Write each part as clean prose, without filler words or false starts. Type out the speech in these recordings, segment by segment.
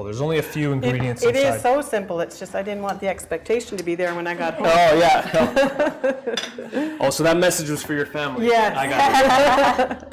There's only a few ingredients It inside. is so simple. It's just I didn't want the expectation to be there when I got home. Oh, yeah. No. Oh, so that message was for your family. Yes. I got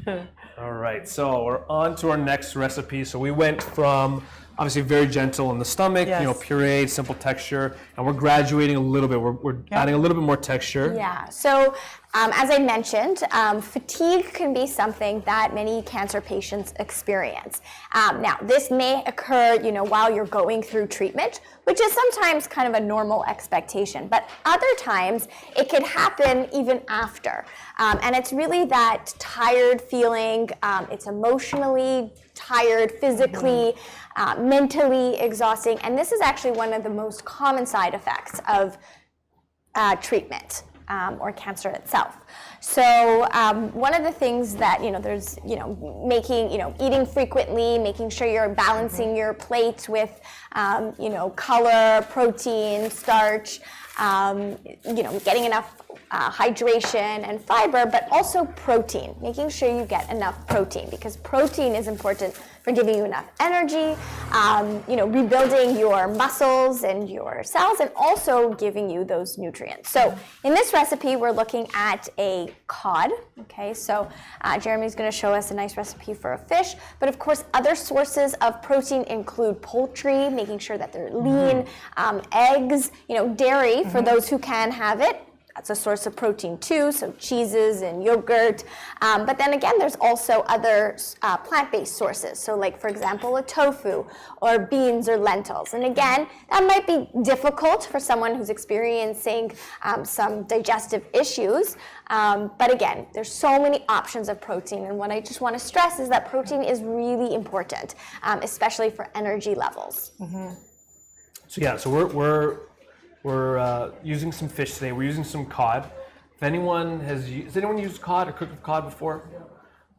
it. All right, so we're on to our next recipe. So we went from obviously very gentle in the stomach, Yes. pureed, simple texture, and we're graduating a little bit. We're adding a little bit more texture. Yeah, so as I mentioned, fatigue can be something that many cancer patients experience. Now, this may occur, while you're going through treatment, which is sometimes kind of a normal expectation, but other times it could happen even after. And it's really that tired feeling, it's emotionally tired, physically, mentally exhausting, and this is actually one of the most common side effects of treatment or cancer itself. So one of the things that there's eating frequently, making sure you're balancing your plate with color, protein, starch, getting enough hydration and fiber, but also protein, making sure you get enough protein, because protein is important for giving you enough energy, rebuilding your muscles and your cells, and also giving you those nutrients. So in this recipe, we're looking at a cod. Okay, so Jeremy's going to show us a nice recipe for a fish, but of course other sources of protein include poultry, making sure that they're lean, eggs, dairy for those who can have it. That's a source of protein too, so cheeses and yogurt. But then again, there's also other plant-based sources. So like, for example, a tofu or beans or lentils. And again, that might be difficult for someone who's experiencing some digestive issues. But again, there's so many options of protein. And what I just want to stress is that protein is really important, especially for energy levels. So we're using some fish today. We're using some cod. If anyone has anyone used cod or cooked with cod before?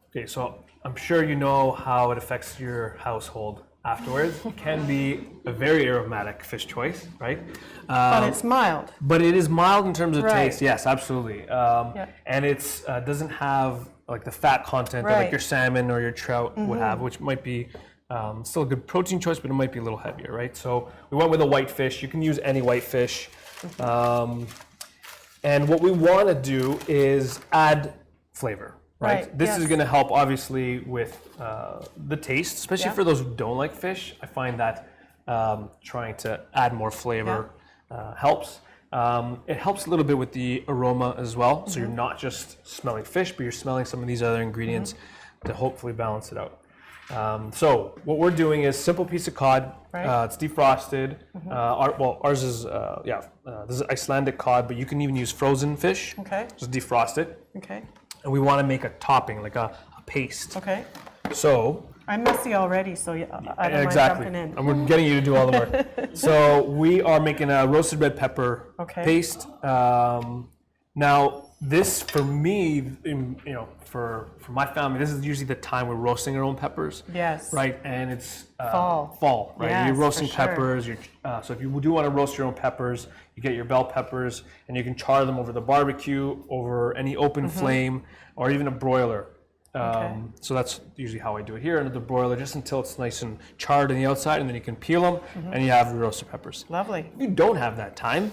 Okay, so I'm sure you know how it affects your household afterwards. It can be a very aromatic fish choice, right? But it's mild. But it is mild in terms of Right. taste. Yes, absolutely. And it's doesn't have like the fat content that like your salmon or your trout would have, which might be still a good protein choice, but it might be a little heavier, right? So we went with a white fish. You can use any white fish. And what we want to do is add flavor, right? This is going to help, obviously, with the taste, especially for those who don't like fish. I find that trying to add more flavor helps. It helps a little bit with the aroma as well. So you're not just smelling fish, but you're smelling some of these other ingredients to hopefully balance it out. So what we're doing is simple piece of cod. It's defrosted. Ours is this is Icelandic cod, but you can even use frozen fish. Okay. Just defrost it. Okay. And we want to make a topping, like a paste. Okay. So I'm messy already, so I don't mind jumping in. And we're getting you to do all the work. So we are making a roasted red pepper paste. Now, this for me, for my family, this is usually the time we're roasting our own peppers. Yes. Right, and it's fall, right? Yes, you're roasting peppers. So if you do want to roast your own peppers, you get your bell peppers, and you can char them over the barbecue, over any open flame, or even a broiler. So that's usually how I do it here, under the broiler, just until it's nice and charred on the outside, and then you can peel them, and you have the roasted peppers. Lovely. If you don't have that time,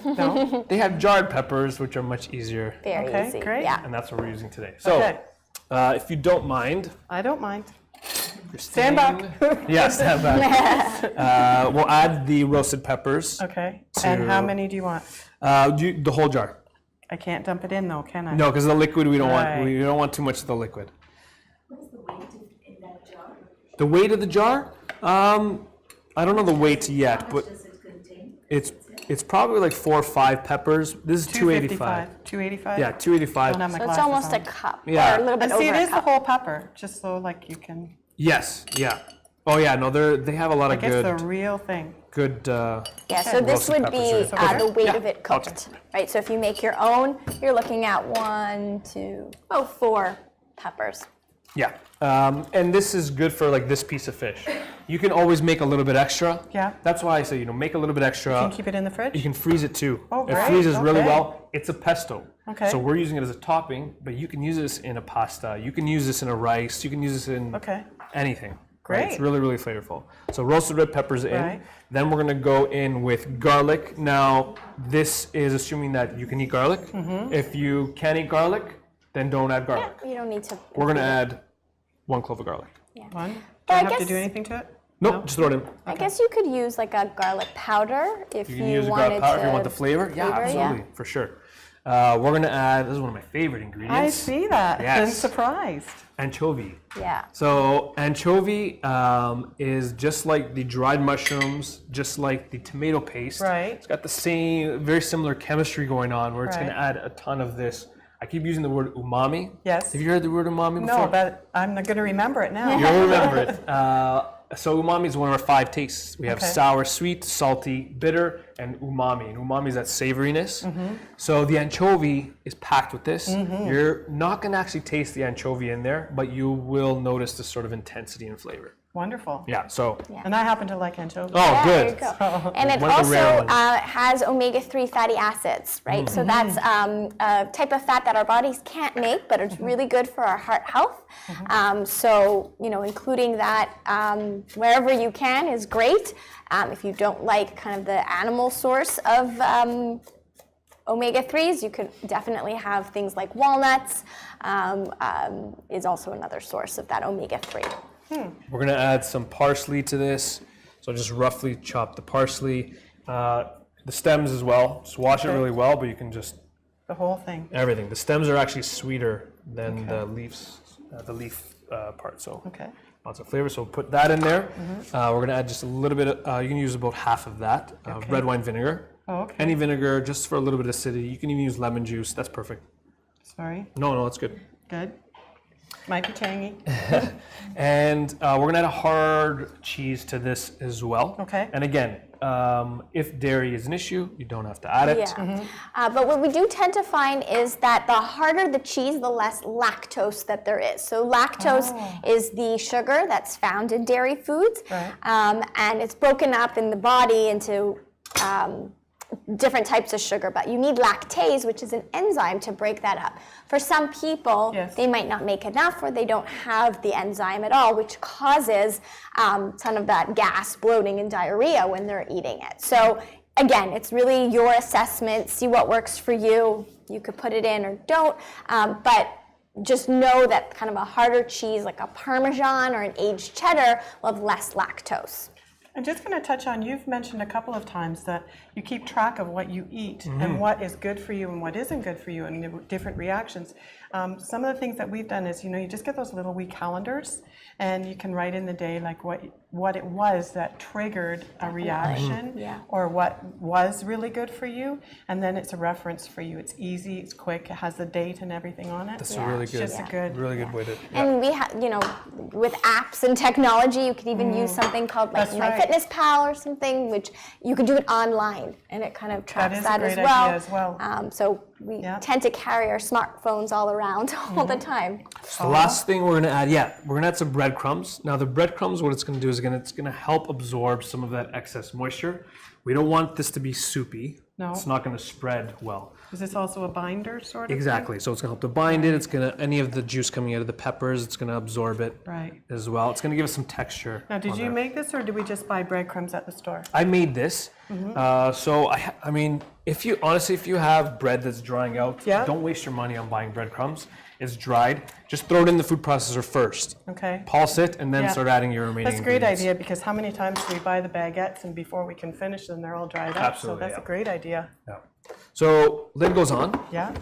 they have jarred peppers, which are much easier. Very easy. Great. Yeah. And that's what we're using today. So if you don't mind. I don't mind. Stand back. Yeah, stand back. We'll add the roasted peppers. Okay. And how many do you want? The whole jar. I can't dump it in though, can I? No, because the liquid we don't want. We don't want too much of the liquid. What is the weight in that jar? The weight of the jar? I don't know the weight yet, but Does it contain? it's probably like 4 or 5 peppers. This is 285. 285? Yeah, 285. So it's almost a cup, or Yeah. a little bit over See, it a is the cup. whole pepper, just so like you can. Yes. Yeah. Oh yeah. No, they have a lot of Like it's good. the real thing. Good. Yeah, so this roasted would be peppers, yeah. the weight Yeah. of it cooked, right? So if you make your own, you're looking at 4 peppers. Yeah, and this is good for like this piece of fish. You can always make a little bit extra. Yeah. That's why I say, make a little bit extra. You can keep it in the fridge? You can freeze it too. Oh, great. It freezes really Okay. well. It's a pesto. Okay. So we're using it as a topping, but you can use this in a pasta. You can use this in a rice. You can use this in anything. Great. Right? It's really, really flavorful. So roasted red peppers in. Right. Then we're gonna go in with garlic. Now, this is assuming that you can eat garlic. If you can't eat garlic, then don't add garlic. You don't need to. We're gonna add 1 clove of garlic. One. Do But I I have to guess- do anything to it? Nope, just throw it in. I guess you could use like a garlic powder if You you, can use a wanted garlic powder to. if you want the flavor. Yeah, absolutely, for sure. We're gonna add, this is one of my favorite ingredients. I see that. Yes. I'm surprised. Anchovy. Yeah. So anchovy is just like the dried mushrooms, just like the tomato paste. Right. It's got the same, very similar chemistry going on where it's Right. going to add a ton of this. I keep using the word umami. Yes. Have you heard the word umami before? No, but I'm not going to remember it now. You'll remember it. So umami is one of our 5 tastes. We have Okay. sour, sweet, salty, bitter, and umami. And umami is that savoriness. So the anchovy is packed with this. You're not going to actually taste the anchovy in there, but you will notice this sort of intensity and flavor. Wonderful. Yeah, so. And I happen to like anchovies. Oh, Yeah, there good. you go. And it One of the rare also ones. has omega-3 fatty acids, right? So that's a type of fat that our bodies can't make, but it's really good for our heart health. So, including that wherever you can is great. If you don't like kind of the animal source of omega-3s, you could definitely have things like walnuts is also another source of that omega-3. We're going to add some parsley to this. So just roughly chop the parsley. The stems as well. Just wash it Okay. really well, but you can just, The whole thing. everything. The stems are actually sweeter than the leaves, the leaf part. So Okay. lots of flavor. So we'll put that in there. We're going to add just a little bit of, you can use about half of that, red wine vinegar. Oh, okay. Any vinegar, just for a little bit of acidity. You can even use lemon juice. That's perfect. Sorry. No, that's good. Good. Might be tangy. And we're gonna add a hard cheese to this as well. Okay. And again, if dairy is an issue, you don't have to add it. Yeah. But what we do tend to find is that the harder the cheese, the less lactose that there is. So lactose is the sugar that's found in dairy foods. Right. And it's broken up in the body into different types of sugar, but you need lactase, which is an enzyme to break that up. For some people, Yes. they might not make enough or they don't have the enzyme at all, which causes some of that gas, bloating, and diarrhea when they're eating it. So again, it's really your assessment, see what works for you. You could put it in or don't, but just know that kind of a harder cheese like a Parmesan or an aged cheddar will have less lactose. I'm just going to touch on, you've mentioned a couple of times that you keep track of what you eat and what is good for you and what isn't good for you and the different reactions. Some of the things that we've done is, you just get those little wee calendars and you can write in the day like what it was that triggered a reaction Yeah. or what was really good for you, and then it's a reference for you. It's easy, it's quick, it has the date and everything on it. That's Yeah. a really It's good, just a good, really good way to. And we have, with apps and technology, you could even use something called like That's right. MyFitnessPal or something, which you could do it online, and it kind of tracks is a that great as well. idea as well. So we Yeah. tend to carry our smartphones all around all the time. So the last thing we're gonna add, we're gonna add some breadcrumbs. Now the breadcrumbs, what it's gonna do is it's gonna help absorb some of that excess moisture. We don't want this to be soupy. No. It's not gonna spread well. Is this also a binder sort of thing? Exactly. So it's gonna help to bind it. It's gonna, any of the juice coming out of the peppers, it's gonna absorb it Right. as well. It's gonna give us some texture. Now, did on you there. make this or did we just buy breadcrumbs at the store? I made this. So I mean, if you have bread that's drying out, Yeah. don't waste your money on buying breadcrumbs. It's dried. Just throw it in the food processor first. Okay. Pulse it and then Yeah. start adding your remaining That's a great ingredients. idea because how many times do we buy the baguettes and before we can finish them, they're all dried up? Absolutely, So that's yeah. a great idea. Yeah. So lid goes on, Yeah.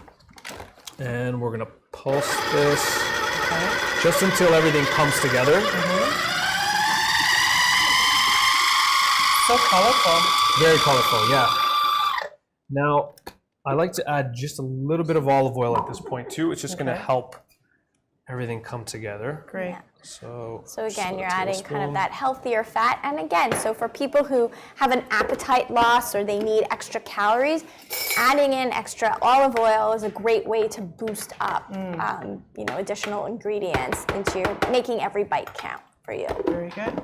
and we're gonna pulse this Okay. just until everything comes together. So colorful. Very colorful, yeah. Now, I like to add just a little bit of olive oil at this point too. It's just gonna Okay. help everything come together. Great. Yeah. So So just again, a you're adding kind tablespoon. of that healthier fat. And again, so for people who have an appetite loss or they need extra calories, adding in extra olive oil is a great way to boost up, additional ingredients into making every bite count for you. Very good.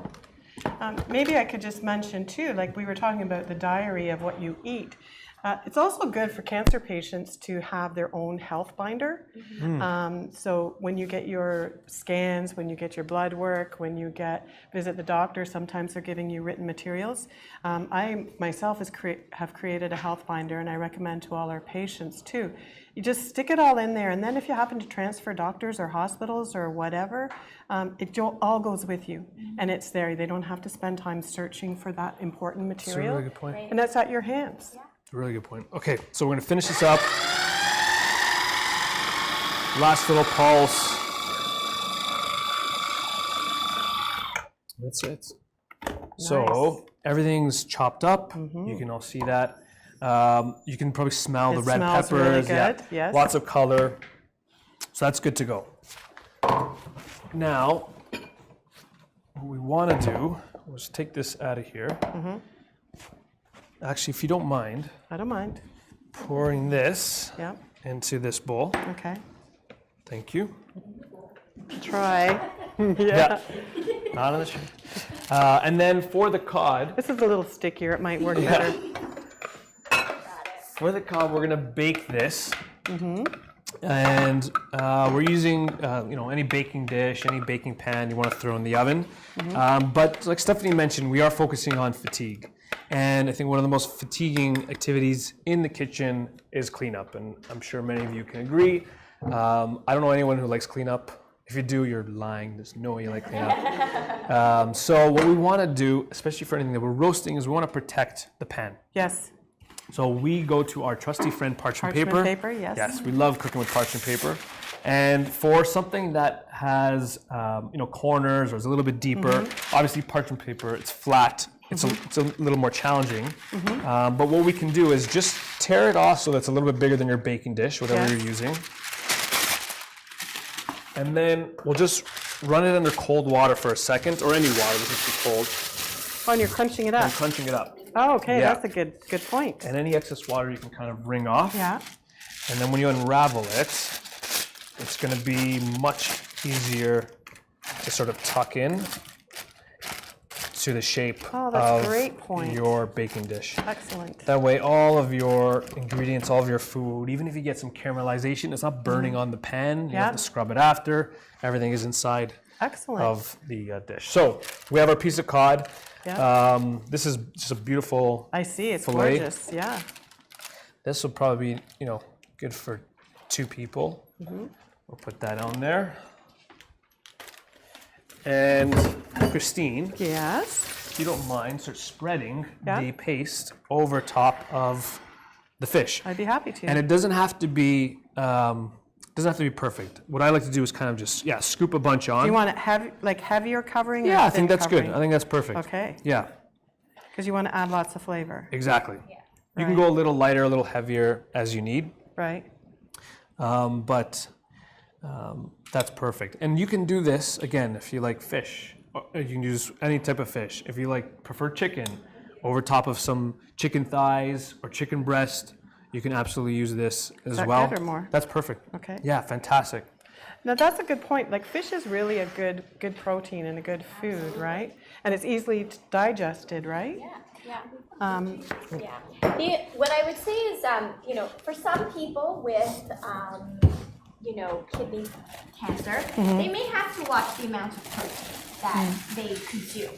Maybe I could just mention too, like we were talking about the diary of what you eat. It's also good for cancer patients to have their own health binder. So when you get your scans, when you get your blood work, when you visit the doctor, sometimes they're giving you written materials. I myself have created a health binder, and I recommend to all our patients too. You just stick it all in there, and then if you happen to transfer doctors or hospitals or whatever, it all goes with you, and it's there. They don't have to spend time searching for that important material. That's a really good point. And that's at your hands. Yeah. Really good point. Okay, so we're gonna finish this up. Last little pulse. That's it. So everything's chopped up. You can all see that. You can probably smell the It red smells peppers. really good, yes. Lots of color. So that's good to go. Now, what we want to do is take this out of here. Actually, if you don't mind, I don't mind. pouring this Yeah. into this bowl. Okay. Thank you. Try. Yeah. Not on the shoe. And then for the cod, This is a little stickier. It might work better. for the cod, we're gonna bake this. And we're using, any baking dish, any baking pan you want to throw in the oven. But like Stephanie mentioned, we are focusing on fatigue. And I think one of the most fatiguing activities in the kitchen is cleanup. And I'm sure many of you can agree. I don't know anyone who likes cleanup. If you do, you're lying. There's no way you like cleanup. So what we want to do, especially for anything that we're roasting, is we want to protect the pan. Yes. So we go to our trusty friend parchment Parchment paper. paper, yes. Yes, we love cooking with parchment paper. And for something that has corners or is a little bit deeper, obviously parchment paper, it's flat. It's a little more challenging. But what we can do is just tear it off so that's a little bit bigger than your baking dish, whatever Yes. you're using. And then we'll just run it under cold water for a second, or any water, this is too cold. Oh, and you're crunching it up. I'm crunching it up. Oh, okay. Yeah. That's a good point. And any excess water you can kind of wring off. Yeah. And then when you unravel it, it's going to be much easier to sort of tuck in to the shape Oh, that's a of great point. your baking dish. Excellent. That way all of your ingredients, all of your food, even if you get some caramelization, it's not burning on the pan. You Yeah. have to scrub it after. Everything is inside Excellent. of the dish. So we have our piece of cod. Yeah. This is just a beautiful I see. It's fillet. gorgeous. Yeah. This will probably be, good for 2 people. We'll put that on there. And Christine, Yes. if you don't mind, start spreading Yeah. the paste over top of the fish. I'd be happy to. And it doesn't have to be perfect. What I like to do is kind of just scoop a bunch on. you want it heavier covering? Yeah, or I think thin that's covering? good. I think that's perfect. Okay. Yeah, Because you want to add lots of flavor. exactly. You can Right. go a little lighter, a little heavier as you need. Right. But that's perfect. And you can do this, again, if you like fish. You can use any type of fish. If you prefer chicken, over top of some chicken thighs or chicken breast, you can absolutely use this as that well. good or more? That's perfect. Okay. Yeah, fantastic. Now that's a good point. Like fish is really a good protein and a good food, right? And it's easily digested, right? What I would say is, for some people with, kidney cancer, they may have to watch the amount of protein that they consume.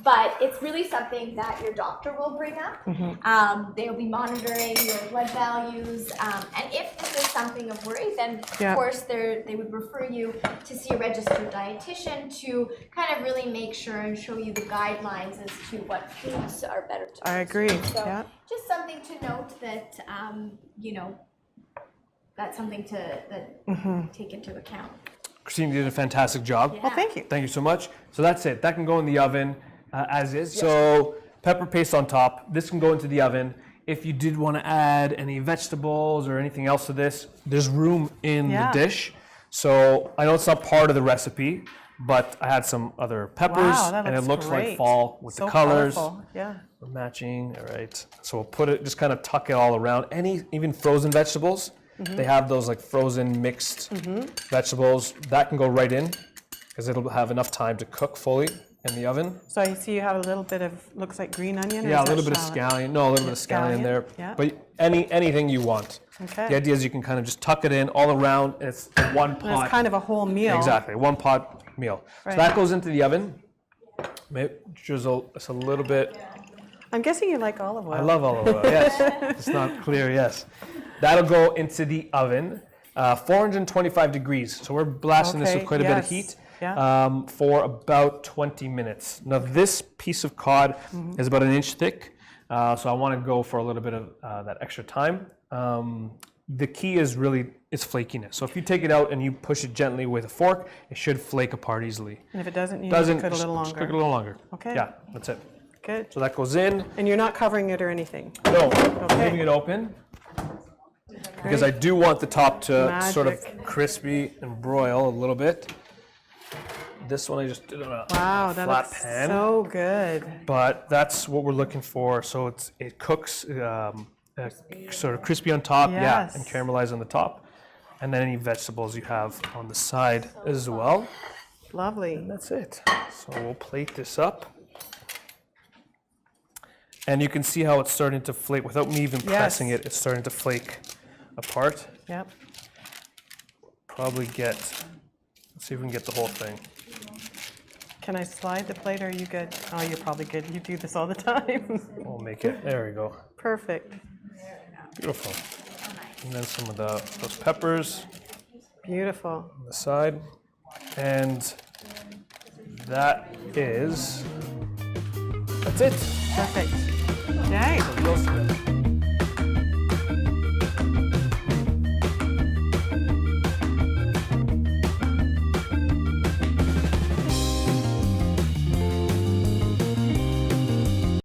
But it's really something that your doctor will bring up. They'll be monitoring your blood values. And if this is something of worry, then Yeah. of course they would refer you to see a registered dietitian to kind of really make sure and show you the guidelines as to what foods are better to I agree. consume. So Yeah. just something to note that, that's something to take into account. Christine, you did a fantastic job. Well, thank you. Thank you so much. So that's it. That can go in the oven as is. So pepper paste on top. This can go into the oven. If you did want to add any vegetables or anything else to this, there's room in Yeah. the dish. So I know it's not part of the recipe, but I had some other peppers, Wow, that and it looks great. like fall with So the colors. colorful. Yeah. We're matching. All right. So we'll put it, just kind of tuck it all around. Even frozen vegetables, they have those frozen mixed vegetables that can go right in because it'll have enough time to cook fully. in the oven. So I see you have a little bit of, looks like green onion? or Yeah, a is little that bit of shallot? scallion. No, a little bit of scallion in there. Yeah. But anything you want. Okay. The idea is you can kind of just tuck it in all around. And it's one pot. And it's kind of a whole meal. Exactly, one pot meal. Right. So that goes into the oven. Maybe drizzle just a little bit. I'm guessing you like olive oil. I love olive oil, yes. It's not clear, yes. That'll go into the oven, 425 degrees. So we're blasting this with quite a bit of heat for about 20 minutes. Now this piece of cod is about an inch thick, so I want to go for a little bit of that extra time. The key is really its flakiness. So if you take it out and you push it gently with a fork, it should flake apart easily. And if it doesn't, you need to cook it a little just longer. cook it a little longer. Okay. Yeah, that's it. Good. So that goes in. And you're not covering it or anything? No, I'm leaving it open because I do want the top to sort of crispy and broil a little bit. This one I just did on a Wow, that flat looks pan. so good. But that's what we're looking for. So it cooks sort of crispy on top, Yes. and caramelized on the top. And then any vegetables you have on the side as well. Lovely. And that's it. So we'll plate this up. And you can see how it's starting to flake. Without me even pressing it, it's starting to flake apart. Yep. Probably let's see if we can get the whole thing. Can I slide the plate or are you good? Oh, you're probably good. You do this all the time. We'll make it, there we go. Perfect. Beautiful. And then some of those peppers Beautiful. on the side. And that's it. Perfect. Okay.